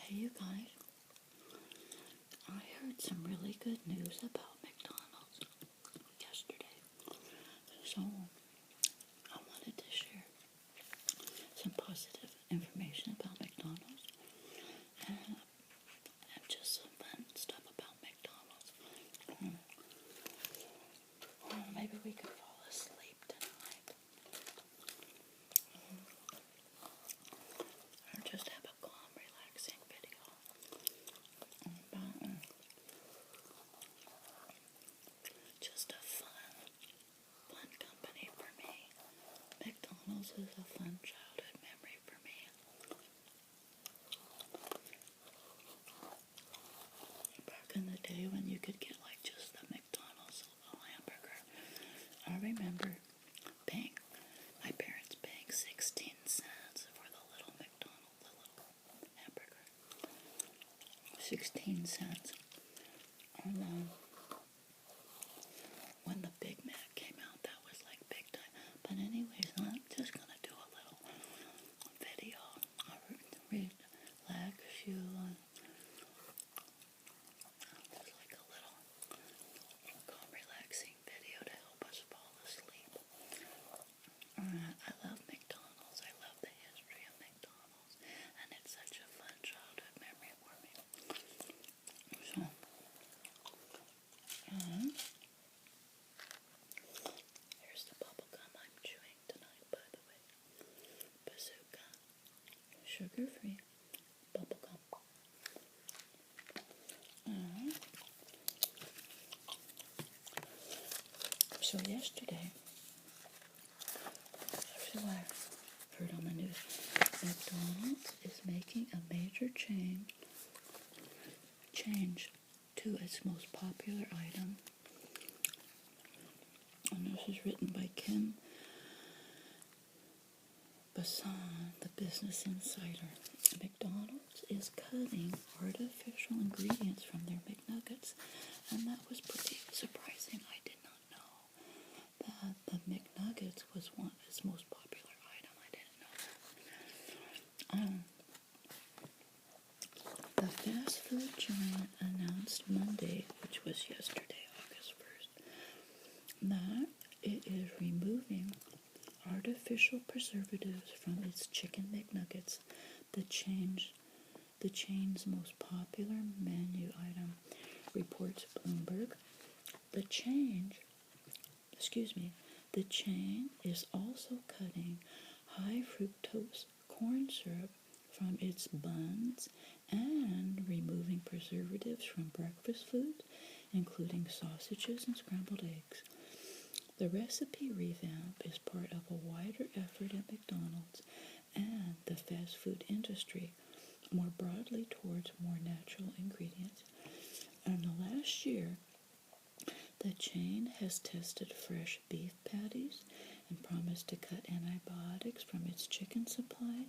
Hey you guys, I heard some really good news about McDonald's yesterday, so I wanted to share some positive information about McDonald's and just some fun stuff about McDonald's. Maybe we could fall asleep tonight, or just have a calm, relaxing video about just a fun company for me. McDonald's is a fun childhood memory for me. Back in the day when you could get like just the McDonald's hamburger, I remember my parents paying 16 cents for the little McDonald's, the little hamburger. 16 cents. And when the Big Mac came out, that was like big time. But anyways, I'm just going to do a little video. I'll relax you. Just like a little calm, relaxing video to help us fall asleep. I love McDonald's. I love the history of McDonald's. And it's such a fun childhood memory for me. So, here's the bubble gum I'm chewing tonight, by the way. Bazooka. Sugar-free bubble gum. So yesterday, here's what I heard on the news. McDonald's is making a major change to its most popular item. And this is written by Kim Bassan, the Business Insider. McDonald's is cutting artificial ingredients from their McNuggets, and that was pretty surprising. I did not know that the McNuggets was its most popular item. I didn't know that. The fast food giant announced Monday, which was yesterday, August 1st, that it is removing artificial preservatives from its chicken McNuggets, the chain's most popular menu item, reports Bloomberg. The chain is also cutting high fructose corn syrup from its buns and removing preservatives from breakfast foods, including sausages and scrambled eggs. The recipe revamp is part of a wider effort at McDonald's and the fast food industry more broadly towards more natural ingredients. In the last year, the chain has tested fresh beef patties and promised to cut antibiotics from its chicken supply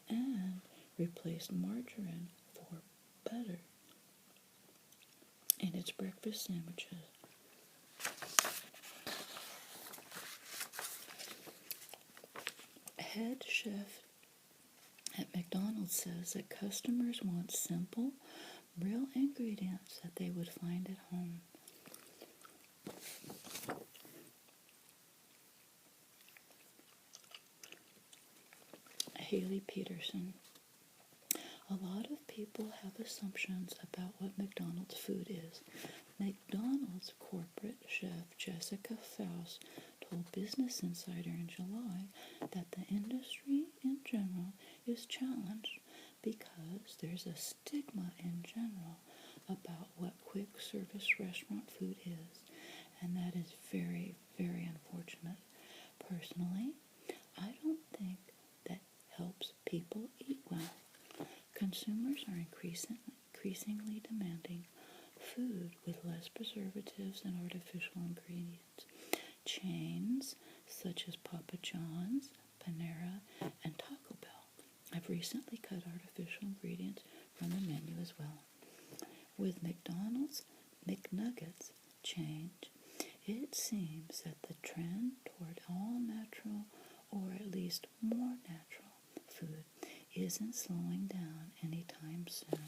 and replaced margarine for butter in its breakfast sandwiches. Head chef at McDonald's says that customers want simple, real ingredients that they would find at home. Haley Peterson. A lot of people have assumptions about what McDonald's food is. McDonald's corporate chef Jessica Faust told Business Insider in July that the industry in general is challenged because there's a stigma in general about what quick service restaurant food is, and that is very, very unfortunate. Personally, I don't think that helps people eat well. Consumers are increasingly demanding food with less preservatives and artificial ingredients. Chains such as Papa John's, Panera, and Taco Bell have recently cut artificial ingredients from the menu as well. With McDonald's McNuggets change, it seems that the trend toward all natural, or at least more natural, food isn't slowing down anytime soon.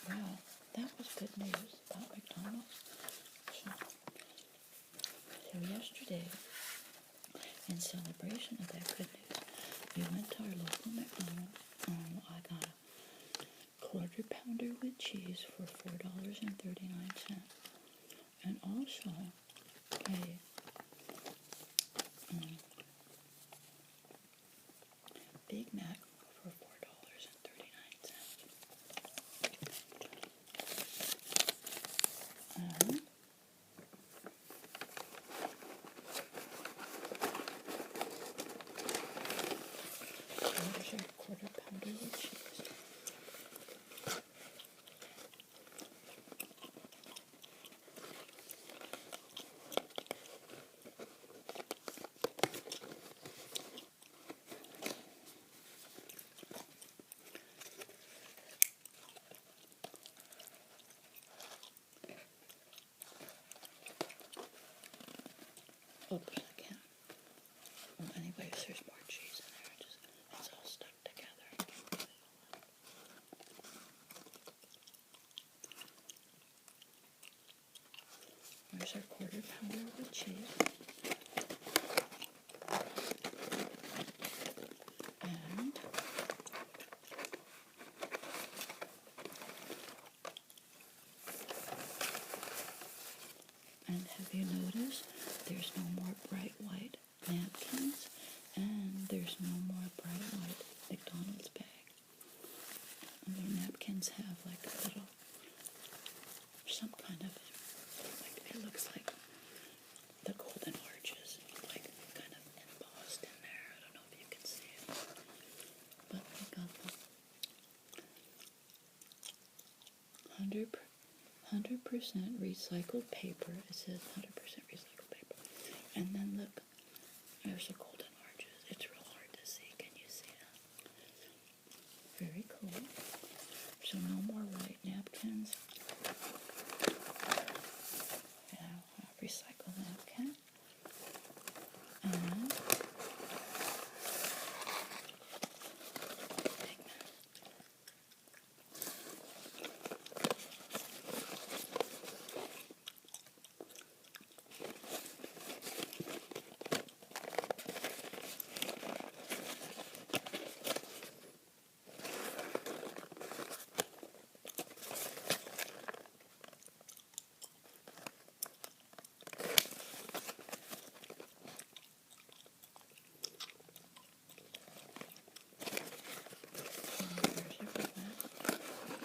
Wow, that was good news about McDonald's. So yesterday, in celebration of that good news, we went to our local McDonald's. I got a quarter pounder with cheese for $4.39, and also a Big Mac for $4.39. There's our quarter pounder with cheese. Oops, I can't. Well, anyways, there's more cheese in there. It's all stuck together. There's our quarter pounder with cheese. And have you noticed there's no more bright white napkins, and there's no more bright white McDonald's bag. And their napkins have like a little, some kind of, like, it looks like the golden arches, like kind of embossed in there. I don't know if you can see it, but we got the 100% recycled paper. It says 100% recycled paper. And then look, there's the golden arches. It's real hard to see. Can you see that? Very cool. So no more white napkins. Yeah, recycle napkin. And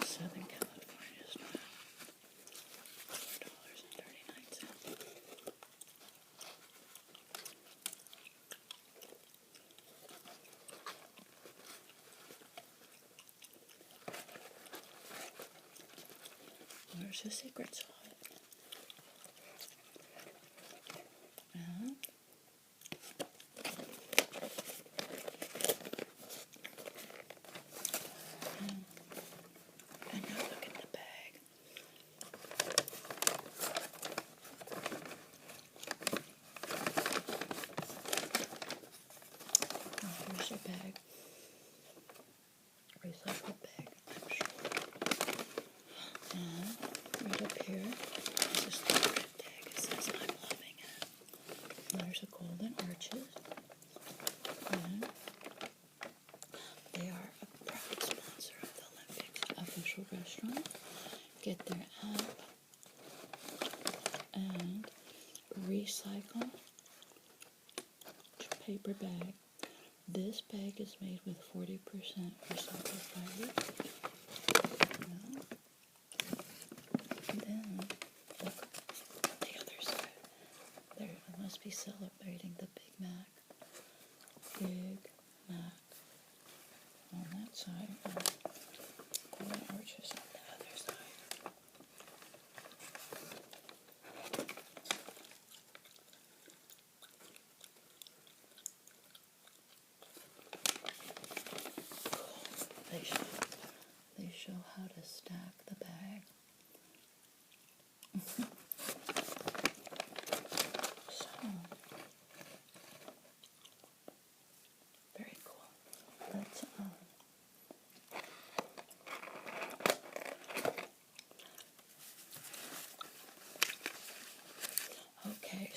Southern California's $4.39. There's the secret sauce. And now look at the bag. Here's your bag. Recycled bag, I'm sure. And right up here is this little red tag. It says, I'm loving it. And there's the golden arches. And they are a proud sponsor of the Olympics official restaurant. Get their app and recycle paper bag. This bag is made with 40% recycled fiber. And then look the other side. There, I must be celebrating the Big Mac. Big Mac on that side. And the arches on the other side. They should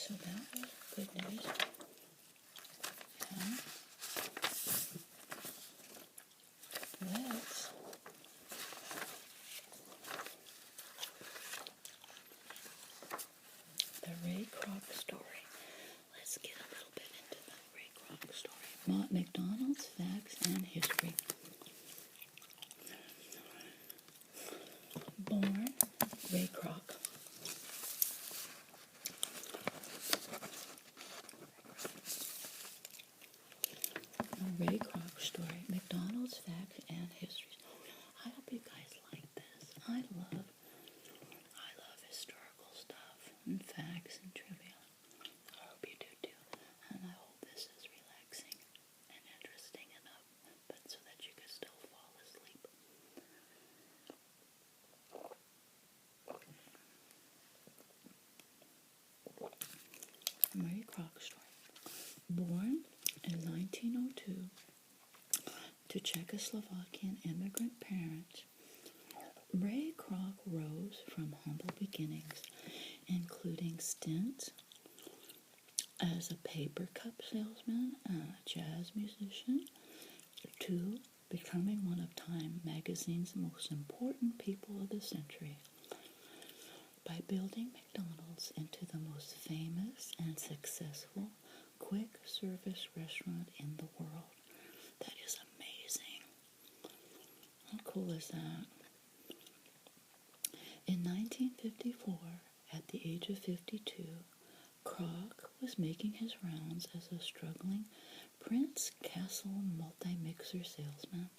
So that was good news. And that's the Ray Kroc story. Let's get a little bit into the Ray Kroc story. McDonald's facts and history. Born Ray Kroc. The Ray Kroc story. McDonald's facts and histories. I hope you guys like this. I love historical stuff and facts and trivia. I hope you do too. And I hope this is relaxing and interesting enough, but so that you can still fall asleep. Ray Kroc story. Born in 1902 to Czechoslovakian immigrant parents, Ray Kroc rose from humble beginnings, including stints as a paper cup salesman and a jazz musician, to becoming one of Time magazine's most important people of the century. By building McDonald's into the most famous and successful quick service restaurant in the world. That is amazing. How cool is that? In 1954, at the age of 52, Kroc was making his rounds as a struggling Prince Castle multi-mixer salesman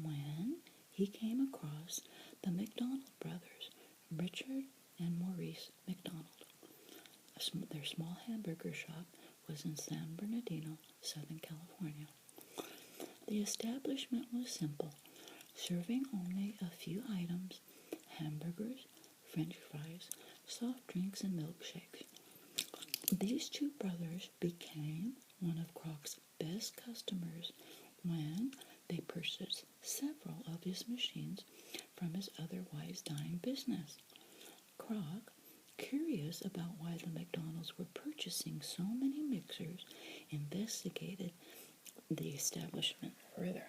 when he came across the McDonald brothers, Richard and Maurice McDonald. Their small hamburger shop was in San Bernardino, Southern California. The establishment was simple, serving only a few items: hamburgers, French fries, soft drinks, and milkshakes. These two brothers became one of Kroc's best customers when they purchased several of his machines from his otherwise dying business. Kroc, curious about why the McDonald's were purchasing so many mixers, investigated the establishment further.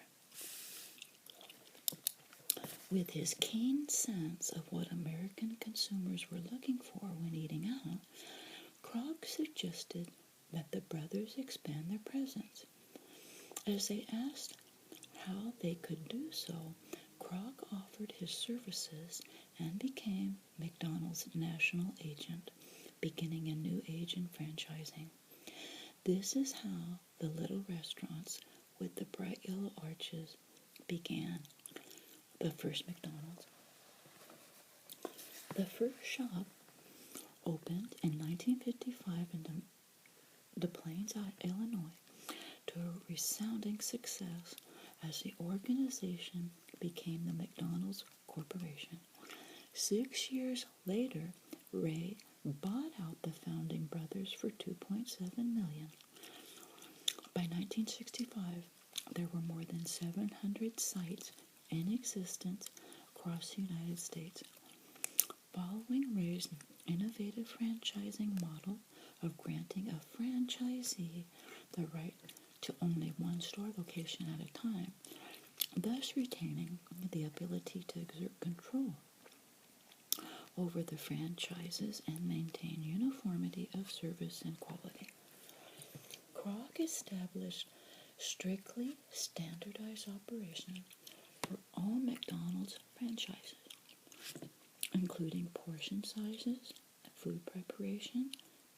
With his keen sense of what American consumers were looking for when eating out, Kroc suggested that the brothers expand their presence. As they asked how they could do so, Kroc offered his services and became McDonald's national agent, beginning a new age in franchising. This is how the little restaurants with the bright yellow arches began. The first McDonald's. The first shop opened in 1955 in Des Plaines, Illinois, to a resounding success as the organization became the McDonald's Corporation. 6 years later, Ray bought out the founding brothers for $2.7 million. By 1965, there were more than 700 sites in existence across the United States. Following Ray's innovative franchising model of granting a franchisee the right to only one store location at a time, thus retaining the ability to exert control over the franchises and maintain uniformity of service and quality. Kroc established strictly standardized operations for all McDonald's franchises, including portion sizes, food preparation,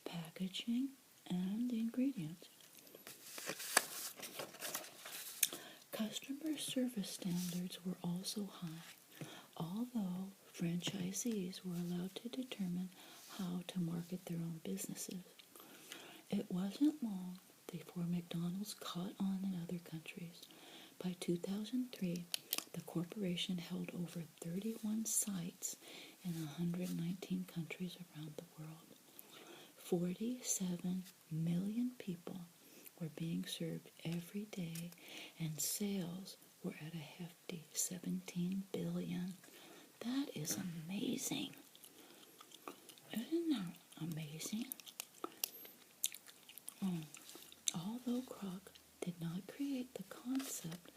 packaging, and the ingredients. Customer service standards were also high, although franchisees were allowed to determine how to market their own businesses. It wasn't long before McDonald's caught on in other countries. By 2003, the corporation held over 31 sites in 119 countries around the world. 47 million people were being served every day, and sales were at a hefty $17 billion. That is amazing. Isn't that amazing? Although Kroc did not create the concept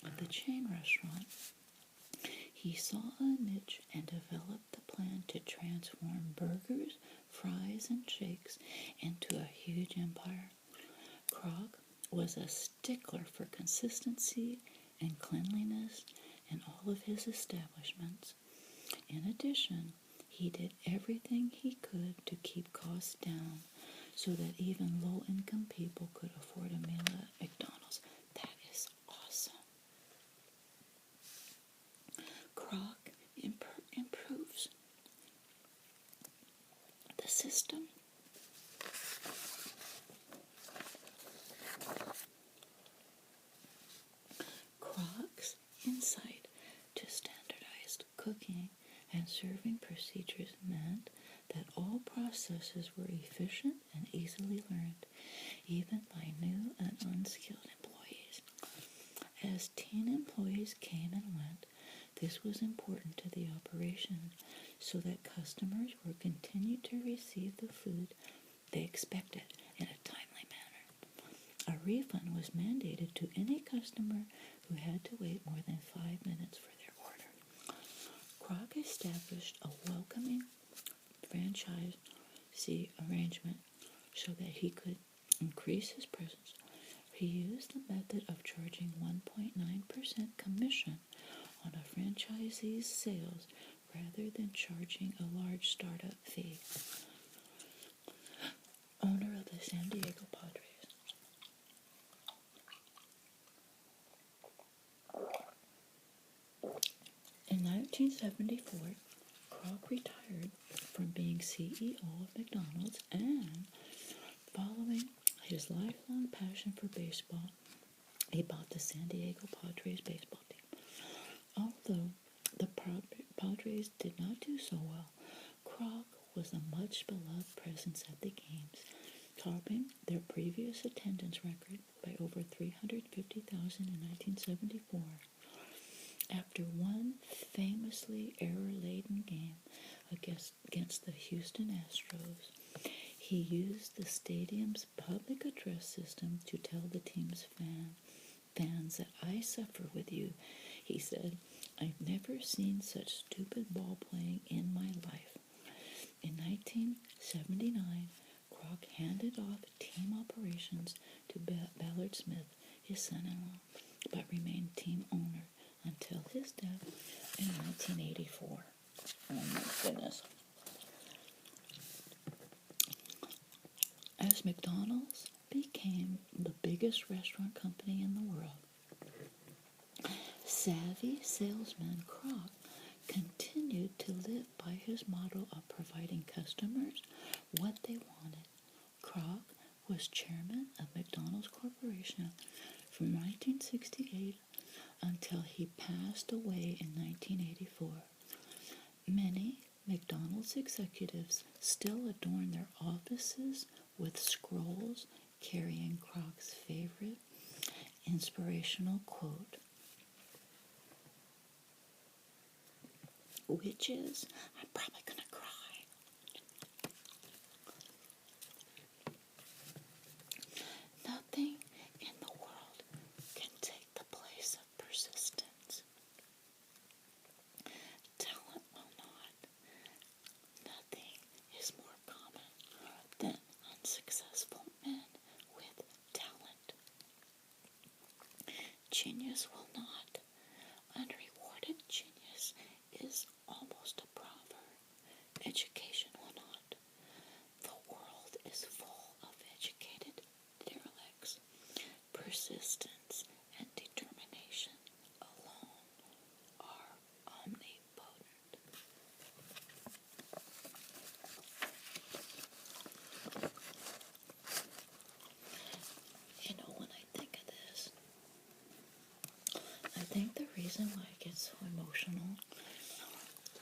of the chain restaurant, he saw a niche and developed the plan to transform burgers, fries, and shakes into a huge empire. Kroc was a stickler for consistency and cleanliness in all of his establishments. In addition, he did everything he could to keep costs down so that even low-income people could afford a meal at McDonald's. That is awesome. Kroc improves the system. Kroc's insight to standardized cooking and serving procedures meant that all processes were efficient and easily learned, even by new and unskilled employees. As teen employees came and went, this was important to the operation so that customers would continue to receive the food they expected in a timely manner. A refund was mandated to any customer who had to wait more than 5 minutes for their order. Kroc established a welcoming franchisee arrangement so that he could increase his presence. He used the method of charging 1.9% commission on a franchisee's sales rather than charging a large startup fee. Owner of the San Diego Padres. In 1974, Kroc retired from being CEO of McDonald's, and following his lifelong passion for baseball, he bought the San Diego Padres baseball team. Although the Padres did not do so well, Kroc was a much-beloved presence at the games, topping their previous attendance record by over 350,000 in 1974. After one famously error-laden game against the Houston Astros, he used the stadium's public address system to tell the team's fans that I suffer with you. He said, I've never seen such stupid ball playing in my life. In 1979, Kroc handed off team operations to Ballard Smith, his son-in-law, but remained team owner until his death in 1984. Oh my goodness. As McDonald's became the biggest restaurant company in the world, savvy salesman Kroc continued to live by his motto of providing customers what they wanted. Kroc was chairman of McDonald's Corporation from 1968 until he passed away in 1984. Many McDonald's executives still adorn their offices with scrolls carrying Kroc's favorite inspirational quote, which is, I'm probably going to cry. Nothing in the world can take the place of persistence. Talent will not. Nothing is more common than unsuccessful men with talent. Genius will not. Unrewarded genius is almost a proverb. Education will not. The world is full of educated derelicts. Persistence and determination alone are omnipotent. You know, when I think of this, I think the reason why I get so emotional,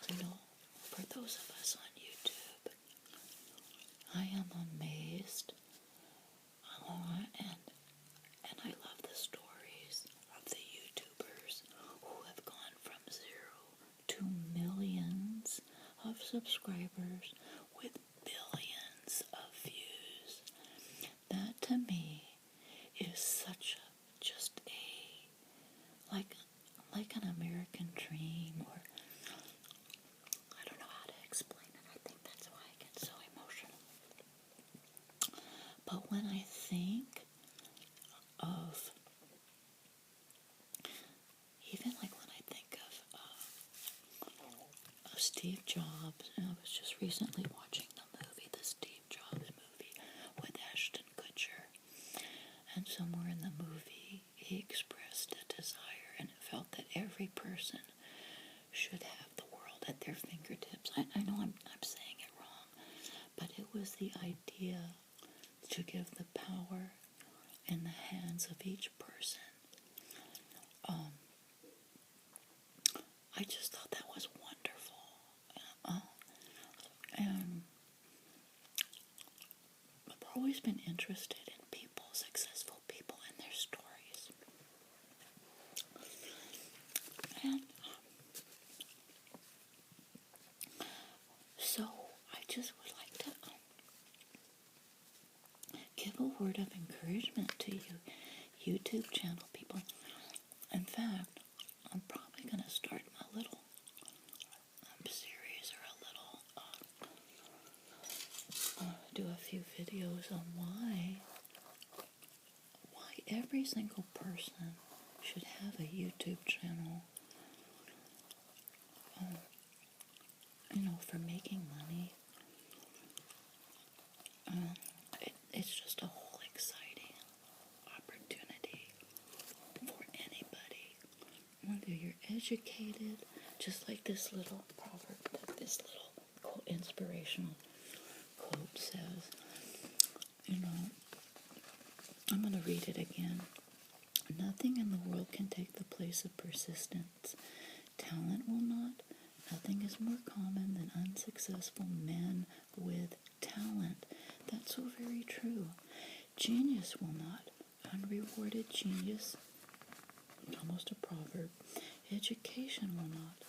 you know, for those of us on YouTube, I am amazed, and I love the stories of the YouTubers who have gone from 0 to millions of subscribers with billions of views. That to me is such just a like an American dream, or I don't know how to explain it. I think that's why I get so emotional. But when I think of, even like when I think of Steve Jobs, and I was just recently watching the Steve Jobs movie with Ashton Kutcher, and somewhere in the movie he expressed a desire and felt that every person should have the world at their fingertips. I know I'm saying it wrong, but it was the idea to give the power in the hands of each person. I just thought that was wonderful. And I've always been interested in people, successful people, and their stories. And so I just would like to give a word of encouragement to you, YouTube channel people. In fact, I'm probably going to start a little series, or a little, do a few videos on why every single person should have a YouTube channel, for making money. It's just a whole exciting opportunity for anybody, whether you're educated, just like this little proverb, this little quote, inspirational quote says. I'm going to read it again. Nothing in the world can take the place of persistence. Talent will not. Nothing is more common than unsuccessful men with talent. That's so very true. Genius will not. Unrewarded genius, almost a proverb. Education will not.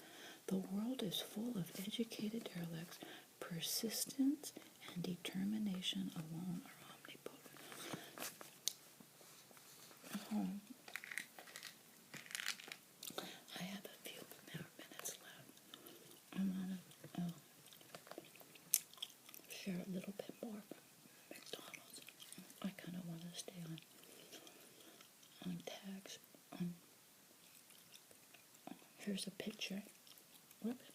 The world is full of educated derelicts. Persistence and determination alone are omnipotent. I have a few more minutes left. I'm going to share a little bit more from McDonald's. I kind of want to stay on tags. Here's a picture. Whoops.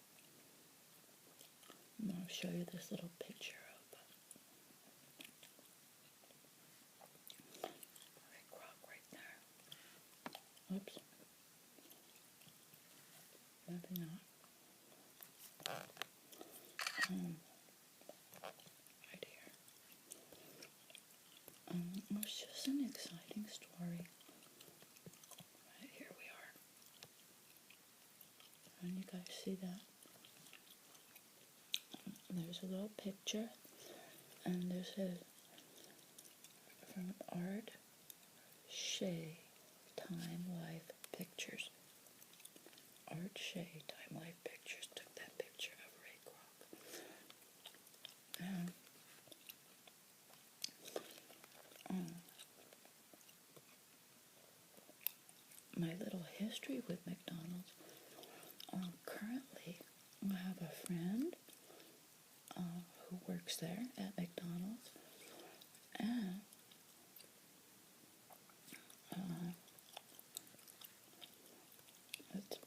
I'm going to show you this little picture of Kroc right there. Oops. Maybe not. Right here. It's just an exciting story. Right here we are. And you guys see that? There's a little picture, and this is from Art Shea Time Life Pictures. Art Shea Time Life Pictures took that picture of Ray Kroc. My little history with McDonald's. Currently, I have a friend who works there at McDonald's, and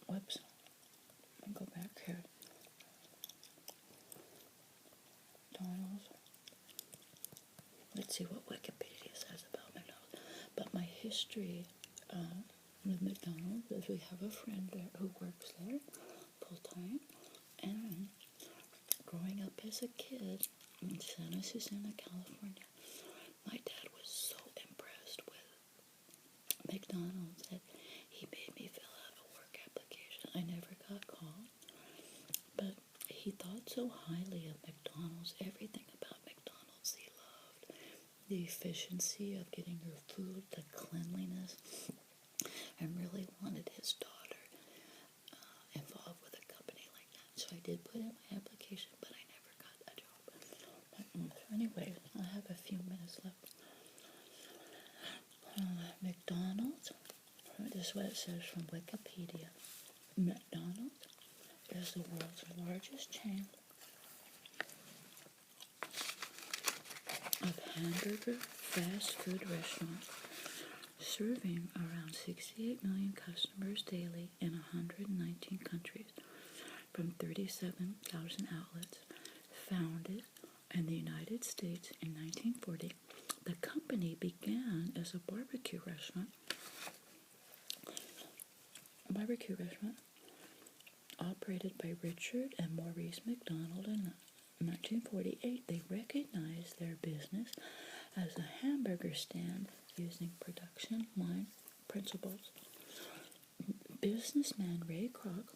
whoops, I'll go back here. McDonald's. Let's see what Wikipedia says about McDonald's. But my history with McDonald's is we have a friend there who works there full time, and growing up as a kid in Santa Susana, California, my dad was so impressed with McDonald's that he made me fill out a work application. I never got called, but he thought so highly of McDonald's. Everything about McDonald's he loved. The efficiency of getting your food, the cleanliness, and really wanted his daughter involved with a company like that. So I did put in my application, but I never got a job. So anyway, I have a few minutes left. McDonald's, this is what it says from Wikipedia. McDonald's is the world's largest chain of hamburger fast food restaurants, serving around 68 million customers daily in 119 countries from 37,000 outlets. Founded in the United States in 1940, the company began as a barbecue restaurant operated by Richard and Maurice McDonald. In 1948, they recognized their business as a hamburger stand using production line principles. Businessman Ray Kroc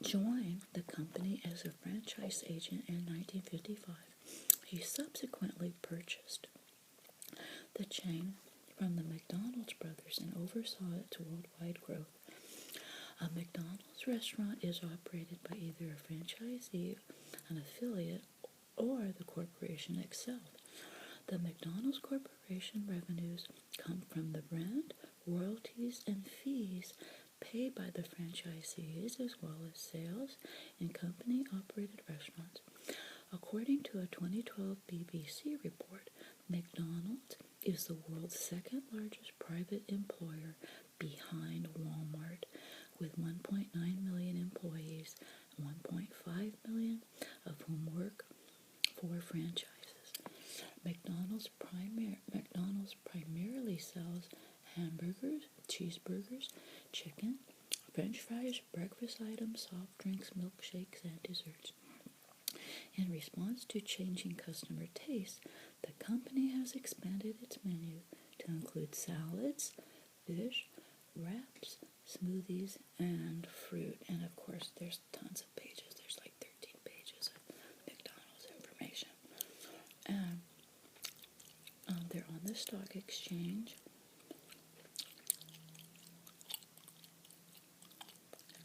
joined the company as a franchise agent in 1955. He subsequently purchased the chain from the McDonald's brothers and oversaw its worldwide growth. A McDonald's restaurant is operated by either a franchisee, an affiliate, or the corporation itself. The McDonald's Corporation revenues come from the brand, royalties, and fees paid by the franchisees, as well as sales in company-operated restaurants. According to a 2012 BBC report, McDonald's is the world's second largest private employer behind Walmart, with 1.9 million employees, 1.5 million of whom work for franchises. McDonald's primarily sells hamburgers, cheeseburgers, chicken, French fries, breakfast items, soft drinks, milkshakes, and desserts. In response to changing customer tastes, the company has expanded its menu to include salads, fish, wraps, smoothies, and fruit. And of course, there's tons of pages. There's like 13 pages of McDonald's information. And they're on the stock exchange.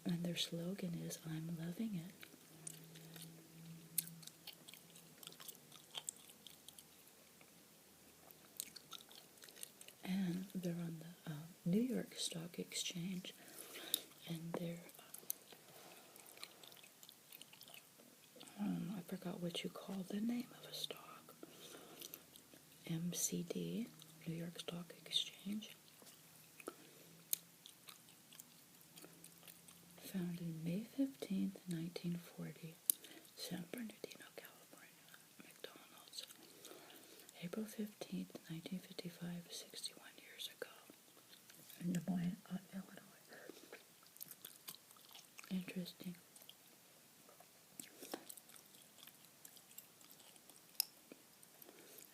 And their slogan is, "I'm loving it." And they're on the New York Stock Exchange, and they're, I forgot what you call the name of a stock. MCD, New York Stock Exchange. Founded May 15th, 1940, San Bernardino, California. McDonald's. April 15th, 1955, 61 years ago. In Des Moines, Illinois. Interesting.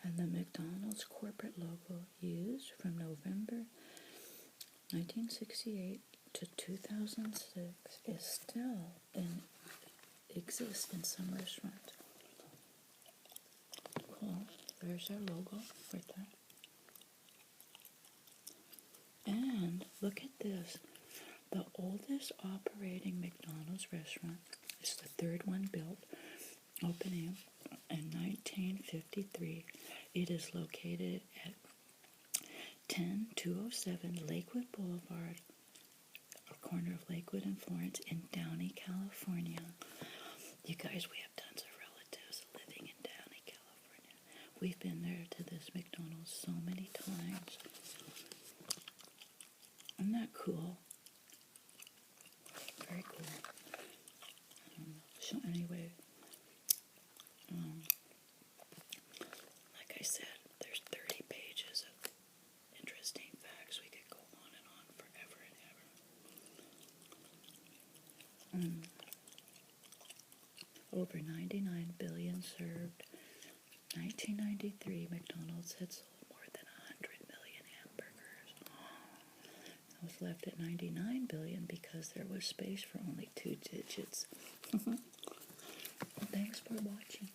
And the McDonald's corporate logo used from November 1968 to 2006 is still exists in some restaurants. Cool. There's our logo right there. And look at this. The oldest operating McDonald's restaurant is the third one built, opening in 1953. It is located at 10207 Lakewood Boulevard, a corner of Lakewood and Florence in Downey, California. You guys, we have tons of relatives living in Downey, California. We've been there to this McDonald's so many times. Isn't that cool? Very cool. So anyway, like I said, there's 30 pages of interesting facts. We could go on and on forever and ever. Over 99 billion served. 1993, McDonald's had sold more than 100 million hamburgers. I was left at 99 billion because there was space for only 2 digits. Thanks for watching.